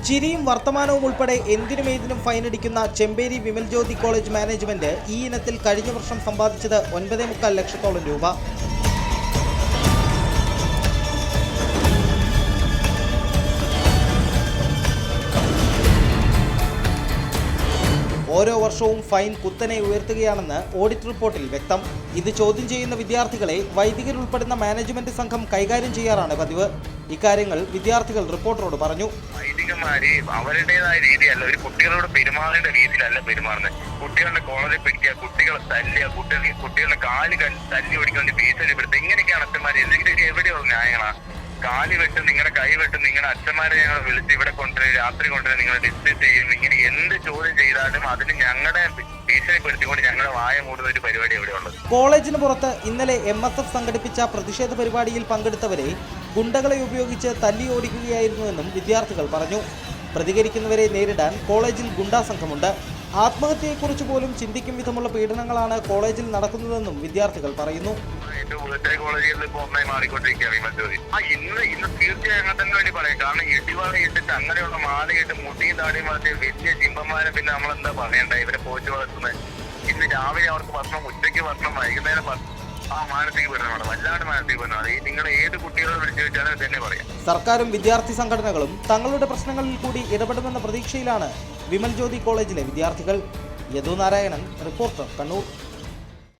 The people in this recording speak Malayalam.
ചിരിയും വർത്തമാനവും ഉൾപ്പെടെ എന്തിനും ഏതിനും ഫൈനടിക്കുന്ന ചെമ്പേരി വിമൽ ജ്യോതി കോളേജ് മാനേജ്മെന്റ് ഈ ഇനത്തിൽ കഴിഞ്ഞ വർഷം സമ്പാദിച്ചത് 9.25 ലക്ഷത്തോളം രൂപ. ഓരോ വർഷവും ഫൈൻ കുത്തനെ ഉയർത്തുകയാണെന്ന് ഓഡിറ്റ് റിപ്പോർട്ടിൽ വ്യക്തം. ഇത് ചോദ്യം ചെയ്യുന്ന വിദ്യാർത്ഥികളെ വൈദികരുൾപ്പെടുന്ന മാനേജ്മെന്റ് സംഘം കൈകാര്യം ചെയ്യാറാണ് പതിവ്. ഇക്കാര്യങ്ങൾ വിദ്യാർത്ഥികൾ റിപ്പോർട്ടറോട് പറഞ്ഞു. വൈദികന്മാര് അവരുടേതായ രീതിയല്ല, ഒരു കുട്ടികളോട് പെരുമാറേണ്ട രീതിയിലല്ല പെരുമാറുന്നത്. കുട്ടികളുടെ കോളേജിൽ പിടിക്കുക, കുട്ടികളെ തല്ലുക, കുട്ടികളുടെ കാല് തല്ലി ഓടിക്കൊണ്ട് ഭീഷണിപ്പെടുത്തുക, ഇങ്ങനെയൊക്കെയാണ് അച്ഛന്മാര്. എന്തെങ്കിലും എവിടെയുള്ള ന്യായങ്ങളാണ്? കാല് വെട്ടും, നിങ്ങളുടെ കൈ വെട്ടും, നിങ്ങളുടെ അച്ഛന്മാരെ ഞങ്ങൾ വിളിച്ച് ഇവിടെ കൊണ്ടുവരും, രാത്രി കൊണ്ടുവരും, നിങ്ങളെ ഡിസ്മിസ് ചെയ്യും. ഇങ്ങനെ എന്ത് ചോദ്യം ചെയ്താലും അതിന് ഞങ്ങളുടെ ഭീഷണിപ്പെടുത്തിക്കൊണ്ട് ഞങ്ങളുടെ വായ മൂടുന്ന ഒരു പരിപാടി എവിടെയുള്ളത്? കോളേജിന് പുറത്ത് ഇന്നലെ MSF സംഘടിപ്പിച്ച പ്രതിഷേധ പരിപാടിയിൽ പങ്കെടുത്തവരെ ഗുണ്ടകളെ ഉപയോഗിച്ച് തല്ലി ഓടിക്കുകയായിരുന്നുവെന്നും വിദ്യാർത്ഥികൾ പറഞ്ഞു. പ്രതികരിക്കുന്നവരെ നേരിടാൻ കോളേജിൽ ഗുണ്ടാ സംഘമുണ്ട്. ആത്മഹത്യയെക്കുറിച്ച് പോലും ചിന്തിക്കും വിധമുള്ള പീഡനങ്ങളാണ് കോളേജിൽ നടക്കുന്നതെന്നും വിദ്യാർത്ഥികൾ പറയുന്നു. കോളേജിൽ ഇപ്പോൾ ഒന്നായി മാറിക്കൊണ്ടിരിക്കുകയാണ് വിമൽ ജ്യോതി. ഇന്ന് തീർച്ചയായും അങ്ങനെ തന്നെ വേണ്ടി പറയാം. കാരണം ഇടിവാള ഇട്ടിട്ട് അങ്ങനെയുള്ള മാലയിട്ട് മുട്ടിയും താടിയും വളർത്തിയ വലിയ ചിമ്പന്മാരെ പിന്നെ നമ്മളെന്താ പറയണ്ട, ഇവരെ പോറ്റി വളർത്തുന്നത്. ഇന്ന് രാവിലെ അവർക്ക് ഭക്ഷണം, ഉച്ചയ്ക്ക് ഭക്ഷണം, വൈകുന്നേരം മാനസിക പീഡനമാണ്, വല്ലാണ്ട് മാനസിക പീഡനമാണ്. നിങ്ങളെ ഏത് കുട്ടികളെ വിളിച്ചു വെച്ചാലും തന്നെ പറയാം. സർക്കാരും വിദ്യാർത്ഥി സംഘടനകളും തങ്ങളുടെ പ്രശ്നങ്ങളിൽ കൂടി ഇടപെടുമെന്ന പ്രതീക്ഷയിലാണ് വിമൽ ജ്യോതി കോളേജിലെ വിദ്യാർത്ഥികൾ. യദു നാരായണൻ, റിപ്പോർട്ടർ, കണ്ണൂർ.